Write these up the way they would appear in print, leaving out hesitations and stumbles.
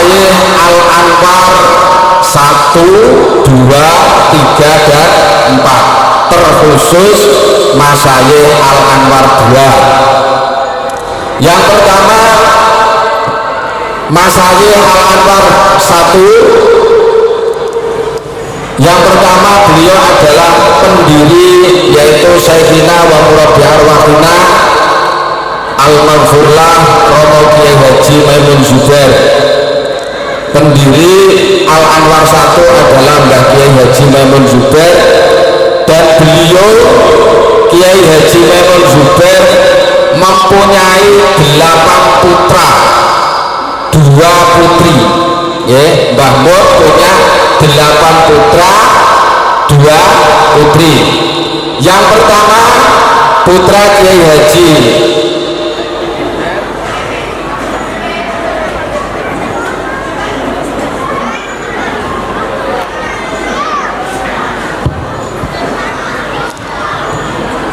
Masyayikh Al Anwar 1, 2, 3 dan 4, terkhusus Masyayikh Al Anwar 2. Yang pertama Masyayikh Al Anwar 1, yang pertama beliau adalah pendiri, yaitu Syekhina wa Murabbi Arwahina Al-Maghfurlah Romo Kiai Haji Maimun Zubair. Pendiri Al Anwar 1 adalah Mbah Kiai Haji Maimun Zubair, dan beliau Kiai Haji Maimun Zubair mempunyai 8 putra, 2 putri. Ya, Mbah Mun punya 8 putra, 2 putri. Yang pertama putra Kiai Haji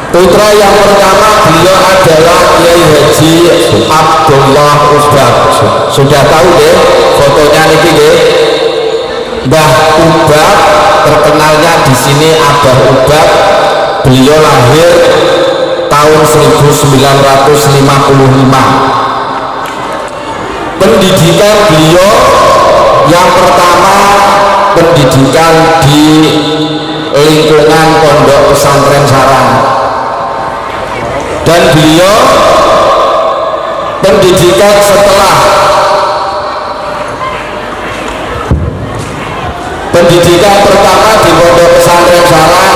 Putra yang pertama beliau adalah Kiai Haji Abdullah Ubab. Sudah tahu deh fotonya niki deh. Mbah Ubab terkenalnya di sini Abah Ubab. Beliau lahir tahun 1955. Pendidikan beliau yang pertama pendidikan di lingkungan Pondok Pesantren Sarang, dan beliau pendidikan setelah pendidikan pertama di Pondok Pesantren Sarang,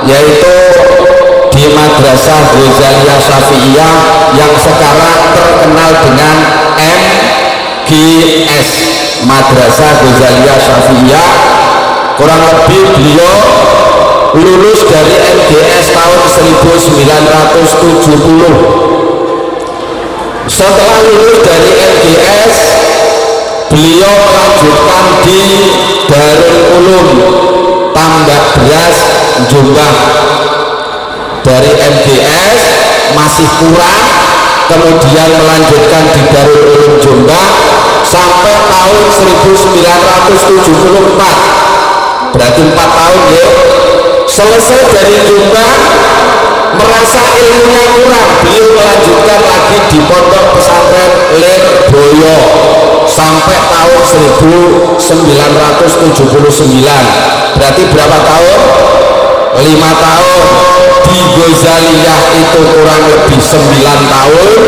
yaitu di Madrasah Ghazaliyah Syafi'iyah yang sekarang terkenal dengan MGS, Madrasah Ghazaliyah Syafi'iyah. Kurang lebih beliau lulus dari MGS tahun 1970. Setelah lulus dari MGS, beliau melanjutkan di Darul Ulum Tambak Beras Jombang. Dari MGS masih kurang, kemudian melanjutkan di Darul Ulum Jombang sampai tahun 1974. Berarti 4 tahun ya. Selesai dari Jombang, merasa ilmunya kurang, beliau melanjutkan lagi di Pondok Pesantren Lirboyo sampai tahun 1979. Berarti berapa tahun? 5 tahun. Di Ghazaliyah itu kurang lebih 9 tahun,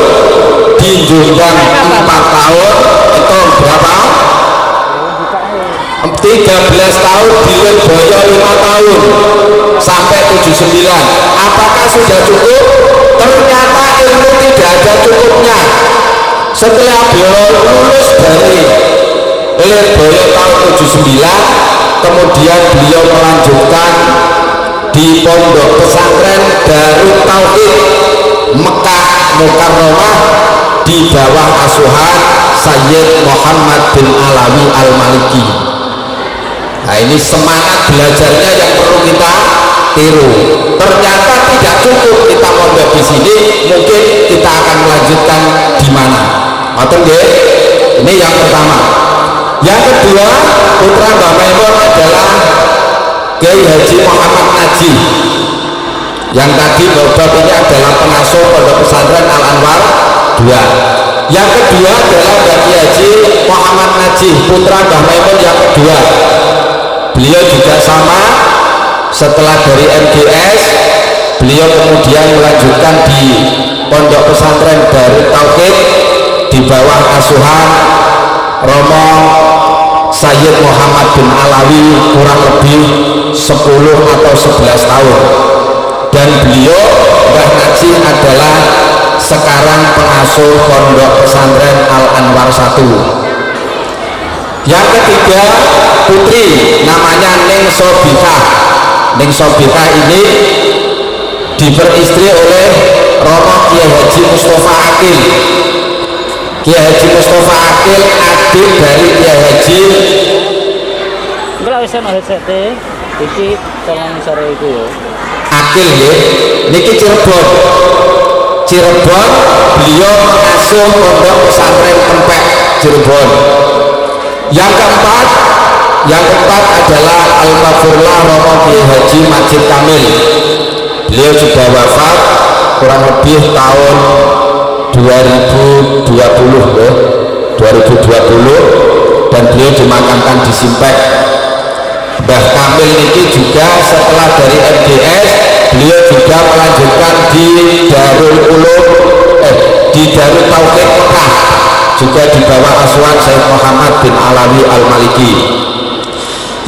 di Jombang 4 tahun. Itu berapa? 13 tahun, di Lirboyo 5 tahun sampai 79. Apakah sudah cukup? Ternyata ilmu tidak ada cukupnya. Setelah beliau lulus dari Lirboyo tahun 79, kemudian beliau melanjutkan di Pondok Pesantren Darut Tauhid Mekah Mukarramah di bawah asuhan Sayyid Muhammad bin Alawi Al-Maliki. Nah, ini semangat belajarnya yang perlu kita tiru. Ternyata tidak cukup kita mondok di sini, mungkin kita akan melanjutkan di mana. Oke, ini yang pertama. Yang kedua, putra Mbah Maimun adalah Kiai Haji Muhammad Najih. Yang tadi Bapak ini adalah pengasuh Pondok Pesantren Al Anwar 2. Yang kedua adalah Kiai Haji Muhammad Najih, putra Mbah Maimun yang kedua. Beliau juga sama, setelah dari MGS beliau kemudian melanjutkan di Pondok Pesantren Darut Tauhid di bawah asuhan Romo Sayyid Muhammad bin Alawi kurang lebih 10 atau 11 tahun. Dan beliau Mbah Najih adalah sekarang pengasuh Pondok Pesantren Al Anwar 1. Yang ketiga putri, namanya Ning Sobika. Ning Sobika ini diperistri oleh Romo Kiai Haji Mustafa Akil. Kiai Haji Mustafa Akil adik dari Kiai Haji. Enggak bisa headset iki sama sore itu ya. Akil ya, niki Cirebon. Cirebon, beliau mengasuh Pondok Pesantren Tempek Cirebon. Yang keempat adalah Al-Mafurlah Romo Kiai Haji Majid Kamil. Beliau juga wafat kurang lebih tahun 2020 dan beliau dimakamkan di Simpek. Mbah Kamil ini juga setelah dari MGS beliau juga melanjutkan di Darul Ulum di Darul Tauhid Mekah, juga di bawah asuhan Sayyid Muhammad bin Alawi Al-Maliki.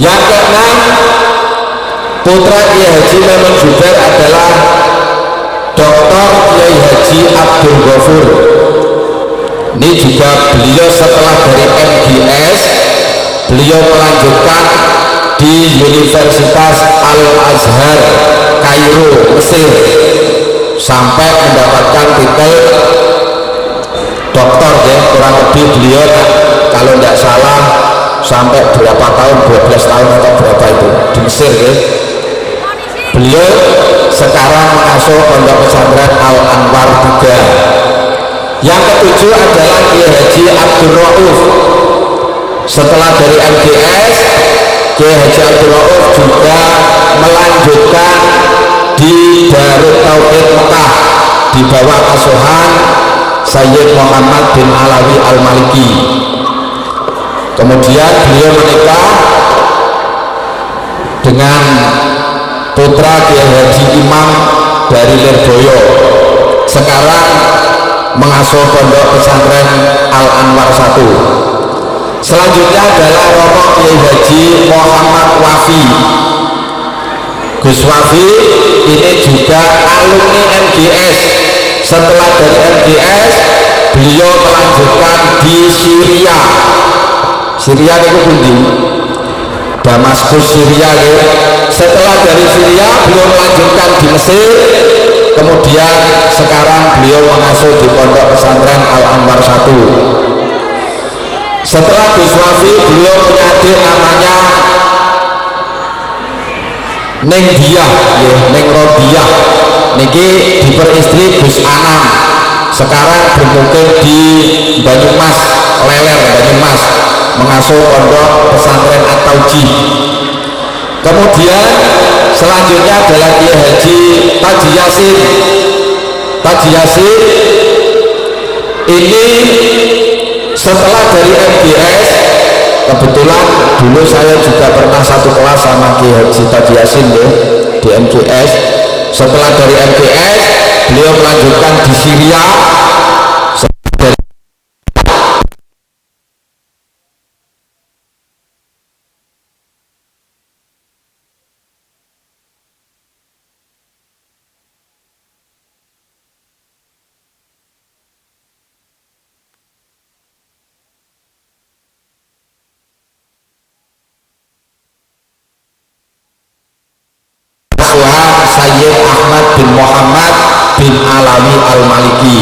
Yang keenam, putra Kiai Haji Maimun Zubair adalah Dr. Kiai Haji Abdul Ghafur. Ini juga beliau setelah dari MGS beliau melanjutkan di Universitas Al-Azhar Kairo, Mesir, sampai mendapatkan titel doktor ya. Kurang lebih beliau kalau tidak salah sampai berapa tahun, 12 tahun atau berapa itu di Mesir ya. Beliau sekarang mengasuh pondok pesantren Al-Anwar 3. Yang ketujuh adalah Kiai Haji Abdul Rauf. Setelah dari MGS, Kiai Haji Abdul Rauf juga melanjutkan di Darut Tauhid Mekah di bawah asuhan Sayyid Muhammad bin Alawi Al-Maliki. Kemudian beliau menikah dengan putra Kiai Haji Imam dari Lirboyo, sekarang mengasuh pondok pesantren Al-Anwar 1. Selanjutnya adalah Romo Kiai Haji Muhammad Wafi. Gus Wafi ini juga alumni MGS. Setelah dari MGS beliau melanjutkan di Syria. Syria itu pundi? Damaskus, Syria ya. Setelah dari Syria beliau melanjutkan di Mesir. Kemudian sekarang beliau mengasuh di pondok pesantren Al-Anwar 1. Setelah Gus Wafi beliau punya adik namanya Neng Diah ya, Neng Rodiah. Niki diperistri Gus Anam, sekarang bermukim di Banyumas, Leler Banyumas, mengasuh pondok pesantren At-Tauji. Kemudian selanjutnya adalah Kiai Haji Taji Yasin. Taji Yasin ini setelah dari MGS, kebetulan dulu saya juga pernah satu kelas sama Kiai Haji Taji Yasin ya, di MGS. Setelah dari MGS beliau melanjutkan di Syria. Sayyid Ahmad bin Muhammad bin Alawi Al-Maliki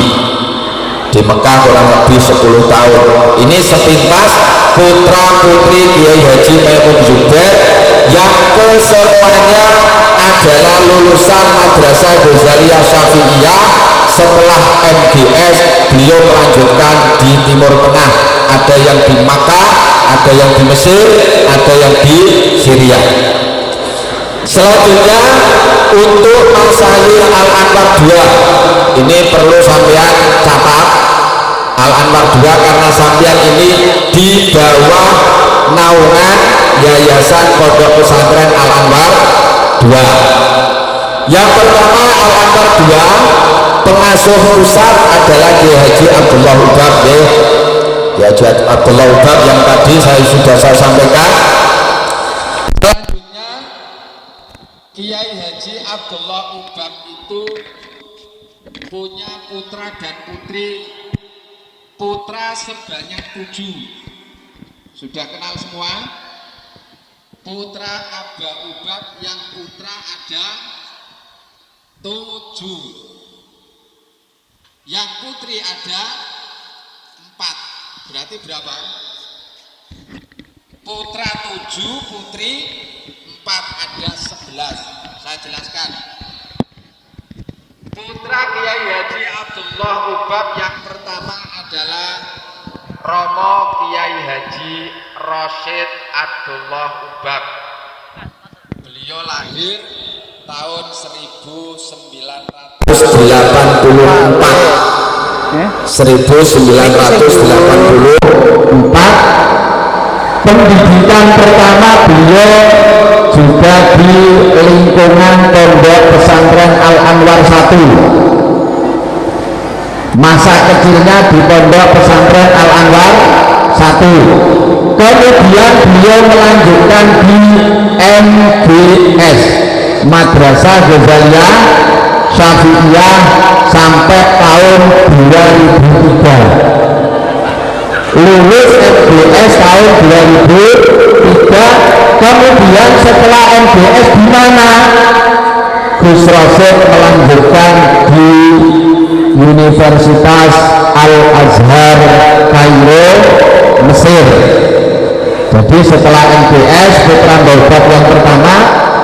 di Mekah kurang lebih 10 tahun. Ini sepintas putra putri Kiai Haji Maimun Zubair yang kesemuanya adalah lulusan Madrasah Ghazaliyah Syafi'iyah. Setelah MGS beliau melanjutkan di Timur Tengah, ada yang di Makkah, ada yang di Mesir, ada yang di Syria. Selanjutnya untuk Masyayikh Al-Anwar 2, ini perlu sampean catat Al-Anwar 2 karena sampean ini di bawah naungan Yayasan Pondok Pesantren Al-Anwar 2. Yang pertama Al-Anwar 2 pengasuh pusat adalah Kiai Haji Abdullah Ubab ya. Kiai Haji Abdullah Ubab yang tadi sudah saya sampaikan. Kiai Haji Abdullah Ubab itu punya putra dan putri. Putra sebanyak 7. Sudah kenal semua? Putra Abah Ubab yang putra ada 7. Yang putri ada 4. Berarti berapa? Putra 7, putri 4, ada 11. Saya jelaskan. Putra Kiai Haji Abdullah Ubab yang pertama adalah Romo Kiai Haji Rosyid Abdullah Ubab. Beliau lahir tahun 1984. 1984. Pendidikan pertama beliau juga di lingkungan Pondok Pesantren Al Anwar 1. Masa kecilnya di Pondok Pesantren Al Anwar 1. Kemudian beliau melanjutkan di MGS Madrasah Ghazaliyah Syafi'iyah sampai tahun 2003. Lulus MGS tahun 2003. Kemudian setelah MGS di mana Gus Rosyid melanjutkan di Universitas Al Azhar Kairo, Mesir. Jadi setelah MGS putra Mbah yang pertama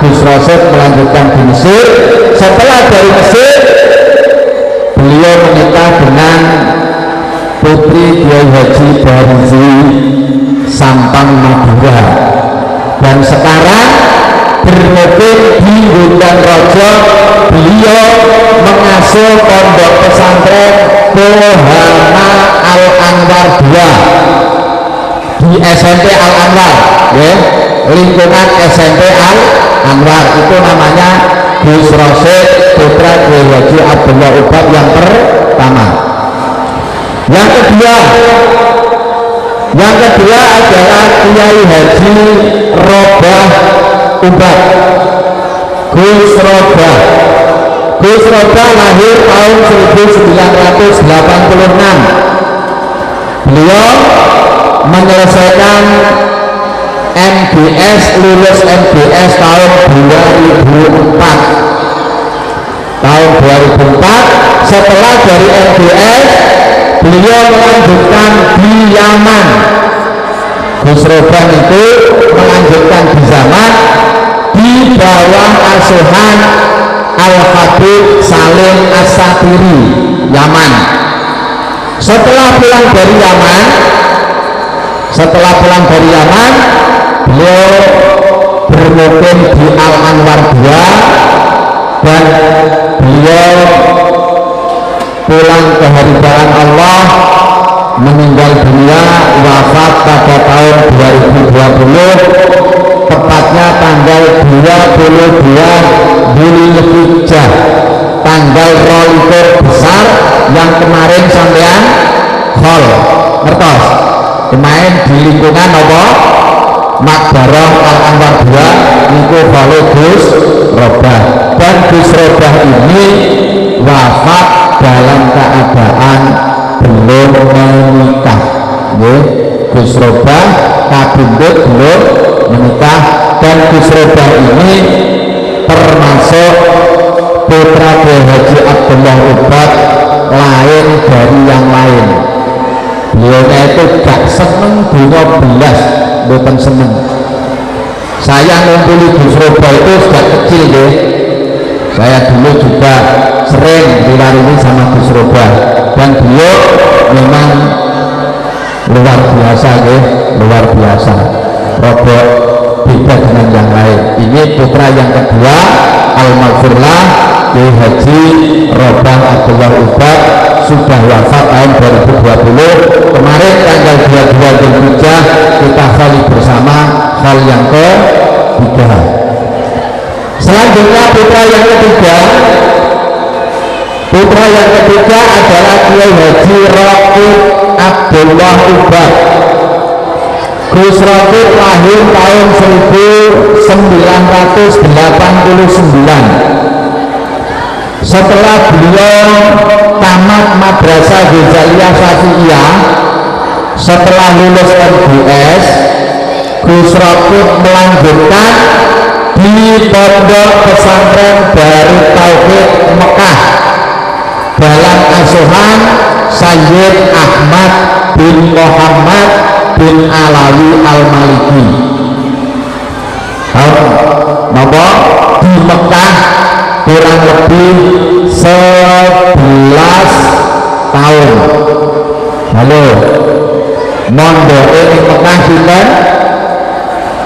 Gus Rosyid melanjutkan di Mesir. Setelah dari Mesir beliau menikah dengan putri Kiai Haji Barizi Sampang Madura, dan sekarang bermukim di Gundan Rojo. Beliau mengasuh pondok pesantren Kohana Al Anwar 2 di SMP Al Anwar, ya, lingkungan SMP Al Anwar. Itu namanya Gus Rosyid putra Kiai Haji Abdullah Ubab yang pertama. Yang kedua adalah Kiai Haji Robah Ubab. Gus Robah lahir tahun 1986. Beliau menyelesaikan MGS, lulus MGS tahun 2004. Setelah dari MGS beliau melanjutkan di Yaman. Gus Robah itu melanjutkan di zaman di bawah asuhan Al-Habib Salim As-Satiri, Yaman. Setelah pulang dari Yaman, beliau bermukim di Al Anwar 2, dan beliau pulang ke hadirat Allah, meninggal dunia, wafat pada tahun 2020, tepatnya tanggal 22 Dzulhijjah, tanggal 22 besar yang kemarin sampean khol ngertos. Kemarin di lingkungan apa? Makbarah Al Anwar 2 niku khole Gus Robah, dan Gus Robah ini wafat dalam keadaan belum menikah. Gus Robah kabundut belum menikah, dan Gus Robah ini termasuk putra Kiai Haji Abdullah Ubab lain dari yang lain. Beliau itu gak seneng dunia belas, bukan seneng. Saya ngumpuli Gus Robah itu sejak kecil ya. Saya dulu juga sering dilarini sama Gus Robah, dan beliau memang luar biasa ya, luar biasa. Robah beda dengan yang lain. Ini putra yang kedua, almarhumlah Kiai Haji Robah Abdullah Ubab, sudah wafat tahun 2020. Kemarin tanggal 22 Dzulhijjah kita kholi bersama khol yang ketiga. Selanjutnya putra yang ketiga adalah Kiai Haji Rosyid Abdullah Ubab. Gus Rosyid lahir tahun 1989. Setelah beliau tamat Madrasah Ghazaliyah Syafi'iyah, setelah lulus MGS, Gus Rosyid melanjutkan di Pondok Pesantren Darut Tauhid Mekah dalam asuhan Sayyid Ahmad bin Muhammad bin Alawi Al-Maliki. Napa di Mekah kurang lebih 11 tahun. Halo, mondoke ning Mekah sinten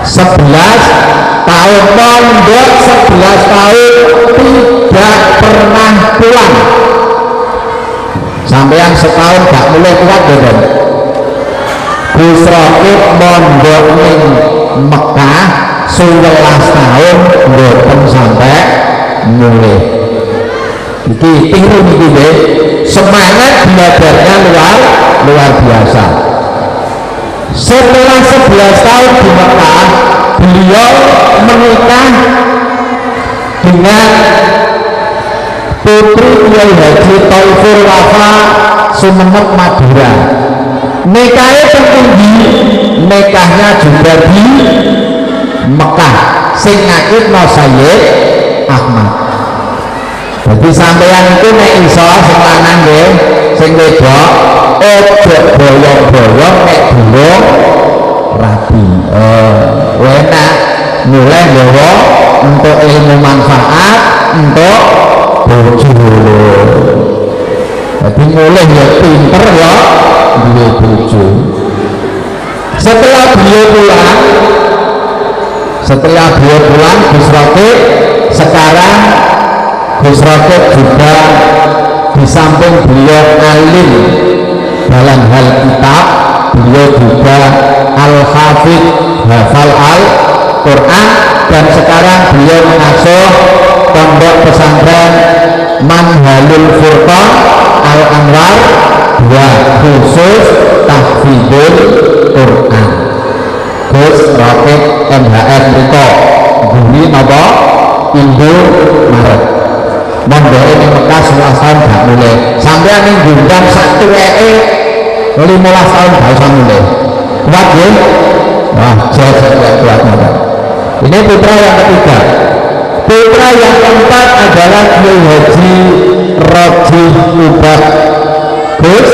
11 tahun, mondok 11 tahun tidak pernah pulang. Sampeyan setahun gak mulai kuat ya. Gus Rokib mondok ning Mekah 11 tahun mboten sampai mulai. Iki tiru niki nggih. Semangat belajarnya luar biasa. Setelah 11 tahun di Mekah, beliau menikah dengan putri Kiai Haji Thaifur Wafa Sumenep Madura. Nikahnya tertinggi, nikahnya juga di Mekah. Sing ngakitno Sayyid Ahmad. Jadi sampeyan itu nek iso sing lanang nggih, sing wedok ojo boyong-boyong nek durung rabi. Enak mulai nggawa untuk ilmu manfaat, untuk bojo. Jadi mulai ya pinter ya duwe bojo. Setelah beliau pulang Gus Rokib sekarang Gus Rokib juga di samping beliau alim dalam hal kitab, beliau juga al-hafidh, hafal al-Quran, dan sekarang beliau mengasuh pondok pesantren Manhalul Furqan Al-Anwar 2 khusus tahfidzul Quran. Gus Rokib MHR Riko Bumi napa Indo Maret. Mondok ini Mekah 11 tahun gak mulai. Sampai ning gundang sak tuweke 15 tahun gak usah mulai. Kuat nggih? Wah, kuat. Ini putra yang ketiga. Putra yang keempat adalah Kiai Haji Roji Ubah. Gus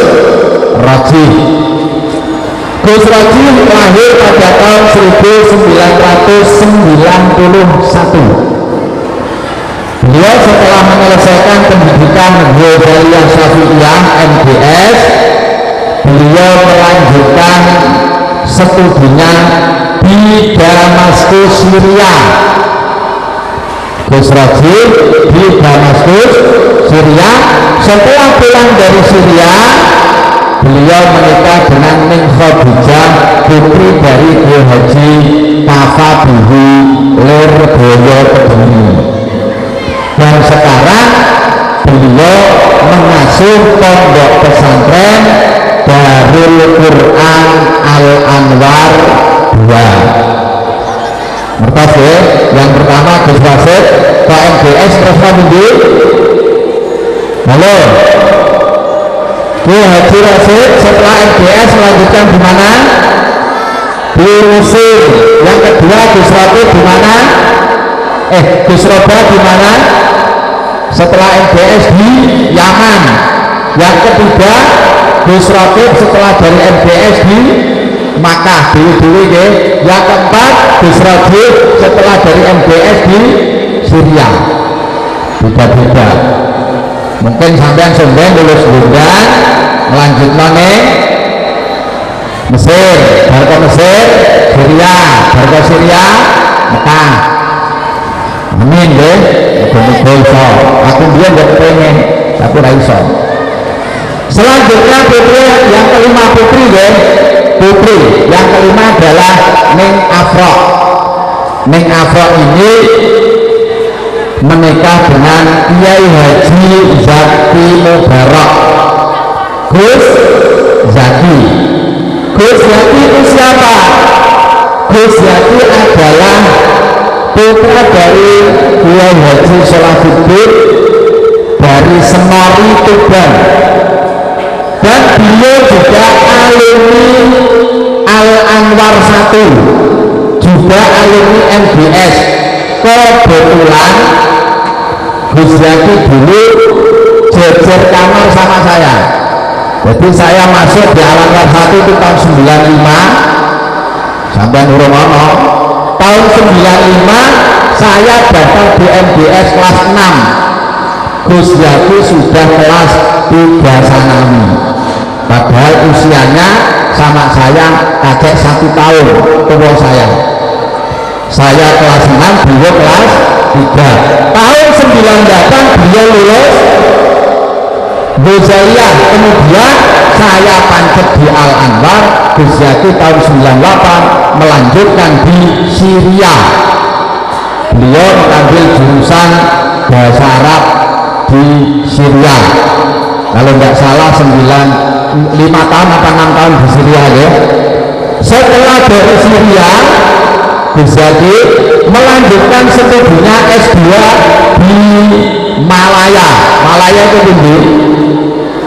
Roji lahir pada tahun 1991. Beliau setelah menyelesaikan pendidikan Ghazaliyah Syafi'iyah MDS, beliau melanjutkan studinya di Damaskus, Syria. Gus Roji di Damaskus, Syria. Setelah pulang dari Syria, beliau menikah dengan Ning Khadijah, putri dari Kiai Haji Tafabihi Lirboyo Kediri. Dan sekarang beliau mengasuh pondok pesantren Darul Quran Al-Anwar 2. Mertas ya, yang pertama Gus Rasid Pak MBS terus minggu. Halo Kiai Haji Rasid setelah MBS melanjutkan di mana? Di Mesir. Yang kedua Gus Rasid di mana? Gus Roba di mana? Setelah MBS di Yaman. Yang ketiga Gus Rokib setelah dari MBS di Makkah dulu ya. Yang keempat Gus Rokib setelah dari MBS di Syria. Beda-beda. Mungkin sampean sombong lulus Bundan melanjut nih Mesir, Barco Mesir, Syria, Barco Syria, Mekah. Amin deh, aku iso. Aku dia nggak pengen, tapi raiso. Selanjutnya putri yang kelima putri deh, putri yang kelima adalah Ning Afro. Ning Afro ini menikah dengan Kiai Haji Zaki Mubarak. Gus Zaki. Gus Zaki itu siapa? Gus Zaki adalah putra dari Kiai Haji Sholahuddin dari Semori Tuban, dan beliau juga alumni Al-Anwar 1, juga alumni MBS. Kebetulan Gus Zaki dulu jejer kamar sama saya, jadi saya masuk di Al-Anwar 1 itu tahun 95 sampai Nurono. Tahun 95 saya datang di MBS kelas 6. Gus Zaki sudah kelas 3 sanawi, padahal usianya sama saya kakek 1 tahun tua saya kelas 6 beliau kelas 3. Tahun 98 beliau lulus Gozaliyah, kemudian saya pancet di Al Anwar. Gus Yati tahun 98 melanjutkan di Syria. Beliau mengambil jurusan bahasa Arab di Syria, kalau nggak salah 5 tahun atau 6 tahun di Syria ya. Setelah dari Syria, Gus Yati melanjutkan studinya S2 di Malaya. Malaya itu di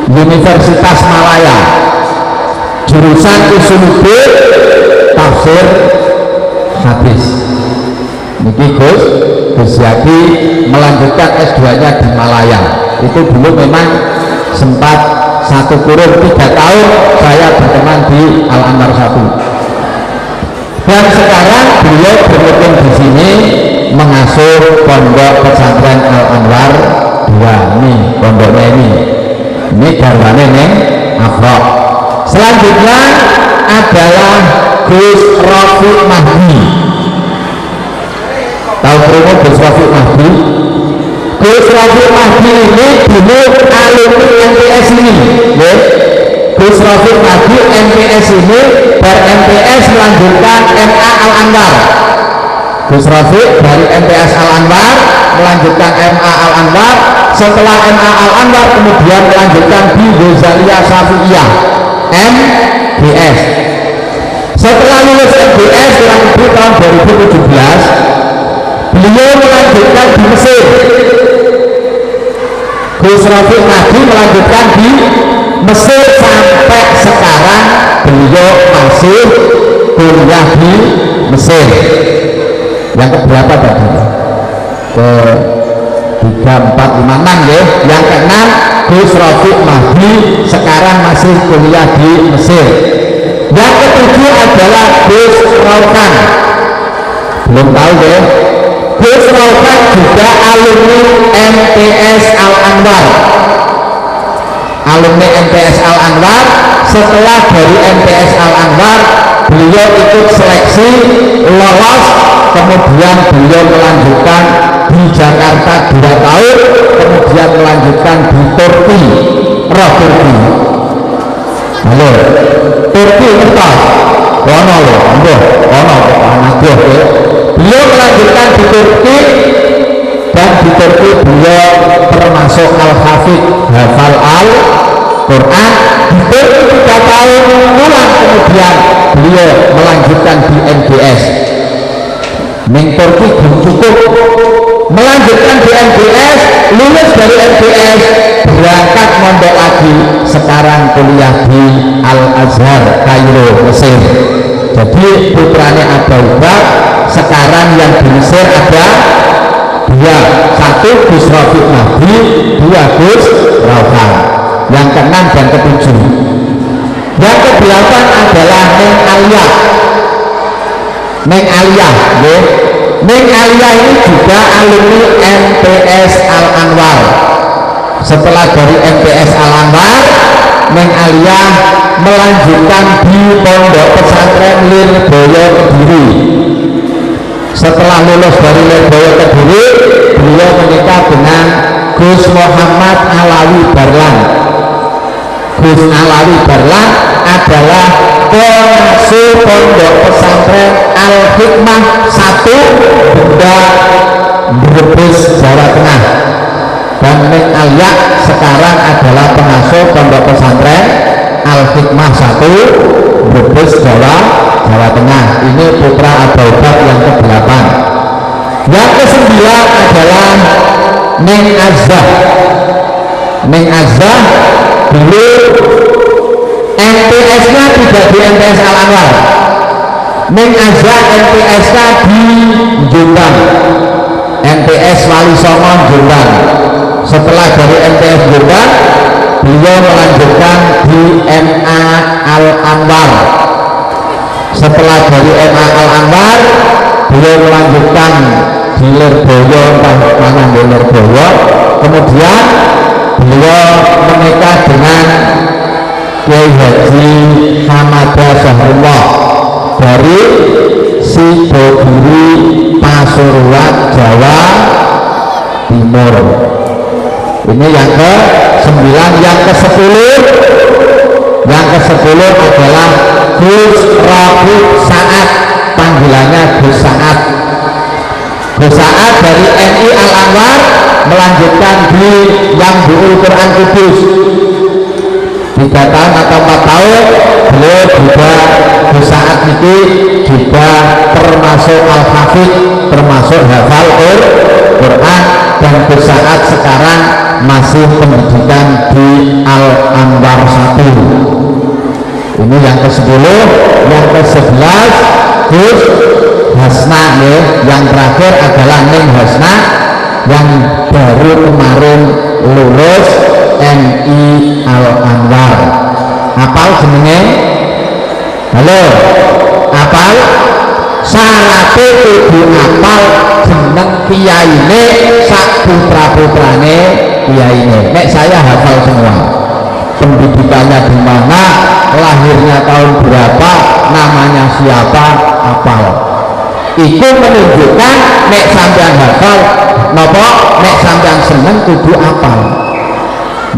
Universitas Malaya, jurusan Usuluddin Tafsir Hadis. Niki Gus Yati melanjutkan S2-nya di Malaya. Itu dulu memang sempat 1 kurun 3 tahun saya berteman di Al Anwar 1. Dan sekarang beliau bermukim di sini mengasuh pondok pesantren Al Anwar 2. Nih pondoknya ini garwane neng Afro. Selanjutnya adalah Gus Rafiq Mahdi. Tahu berapa Gus Rafiq Mahdi? Gus Rafiq Mahdi ini dulu alumni MTS ini ya. Gus Rafiq Mahdi MTS ini ber-MTS melanjutkan MA Al Anwar. Gus Rafiq dari MTS Al Anwar melanjutkan MA Al Anwar. Setelah MA Al Anwar kemudian melanjutkan di Gozaliyah Syafi'iyah MBS. Setelah lulus MBS kurang lebih tahun 2017 beliau melanjutkan di Mesir. Gus Rafiq Mahdi melanjutkan di Mesir sampai sekarang beliau masih kuliah di Mesir. Yang keberapa tadi? Ke 3, 4, 5, 6 ya. Yang ke-6 Gus Rafiq Mahdi sekarang masih kuliah di Mesir. Yang ke-7 adalah Gus Raukan. Belum tahu ya. Gus Raukan juga alumni MTS Al Anwar. Alumni MTS Al Anwar. Setelah dari MTS Al Anwar beliau ikut seleksi, lolos, kemudian beliau melanjutkan di Jakarta 2 tahun, kemudian melanjutkan di Turki. Turki. Halo, Turki entah kono lho, ambuh kono anak ya. Beliau melanjutkan di Turki, dan di Turki beliau termasuk Al-Hafidh, hafal Al-Quran. Di Turki 3 tahun pulang, kemudian beliau melanjutkan di MBS. Neng Turki belum cukup, melanjutkan di MBS, lulus dari MBS, berangkat mondok lagi, sekarang kuliah di Al Azhar Kairo Mesir. Jadi putranya Abu Bakar sekarang yang di Mesir ada 2, 1 Gus Rafiq Mahdi, 2 Gus Raukan. Yang ke-6 dan ke-7. Yang ke-8 adalah Neng Aliyah. Neng Aliyah ya. Neng Aliyah ini juga alumni MTS Al Anwar. Setelah dari MTS Al Anwar, Neng Aliyah melanjutkan di pondok pesantren Lirboyo Kediri. Setelah lulus dari Lirboyo Kediri, beliau menikah dengan Gus Muhammad Alawi Barlan. Gus Alawi Barlan adalah pengasuh pondok pesantren Al Hikmah 1 Benda Brebes Jawa Tengah. Dan Neng Aliyah sekarang adalah pengasuh pondok pesantren Al Hikmah 1 Brebes Jawa Tengah. Ini putra Abu Bakar yang ke-8. Yang ke-9 adalah Neng Azah. Neng Azah dulu MTS-nya tidak di MTS Al Anwar. Neng Azah MTS-nya di Jombang, MTS Wali Songo Jombang. Setelah dari MTS Jombang, beliau melanjutkan di MA Al Anwar. Setelah dari MA Al Anwar, beliau melanjutkan di Lirboyo, mana di Lirboyo. Kemudian beliau menikah dengan Kiai Haji Hamadah Syahrullah dari Sidogiri Pasuruan Jawa Timur. Ini yang ke-9. Yang ke-10 adalah Gus Rafiq Saad, panggilannya Gus Saad. Gus Saad dari NI Al Anwar melanjutkan di Yambu'ul Quran Kudus 3 tahun atau 4 tahun. Beliau juga Gus Saad itu juga termasuk Al-Hafidh, termasuk hafal Quran, dan Gus Saad sekarang masih pendidikan di Al Anwar 1. Ini yang ke-10. Yang ke-11 Gus Hasna ya. Yang terakhir adalah Ning Hasna yang baru kemarin lulus NI Al Anwar. Apal jenenge? Halo, apal? Syaratnya kudu apal jeneng kiyaine sak putra-putrane kiyaine. Nek saya hafal semua. Pendidikannya di mana, lahirnya tahun berapa, namanya siapa, apal. Itu menunjukkan nek sampean hafal napa, nek sampean seneng kudu apal.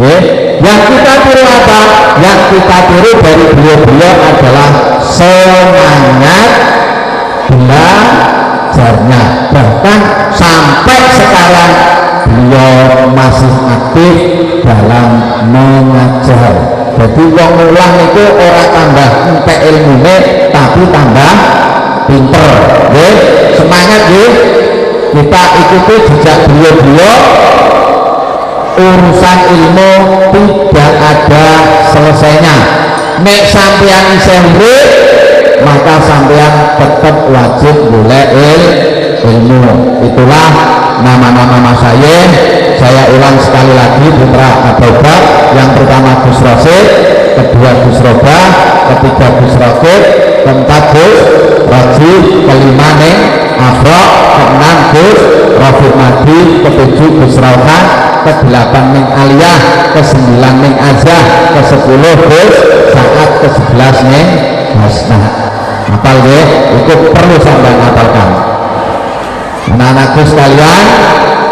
Yang kita tiru apa? Yang kita tiru dari beliau-beliau adalah semangat belajarnya. Bahkan sampai sekarang beliau masih aktif dalam mengajar. Jadi wong ulang itu orang tambah entek ilmune, tapi tambah pinter. Semangat ya. Kita ikuti jejak beliau-beliau. Urusan ilmu tidak ada selesainya. Nek sampean isih urip, maka sampean tetap wajib golek ilmu. Itulah nama-nama masyayikh. Saya ulang sekali lagi, putra Abubakar, yang pertama Gus Rasid, kedua Gus Roba, ketiga Gus Rasid, keempat Gus Raji, kelima Neng Afro, keenam Gus Rafiq Madi, ketujuh Gus Rauhan, ke-8 Neng Aliyah, ke-9 Neng Azah, ke-10 Gus Saat, ke-11 Neng Hasna. Hafal ya, itu perlu sampai hafalkan. Anak-anakku sekalian,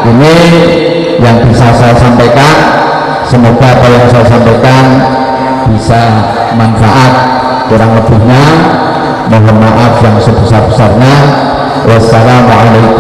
ini yang bisa saya sampaikan. Semoga apa yang saya sampaikan bisa manfaat. Kurang lebihnya mohon maaf yang sebesar-besarnya. Wassalamualaikum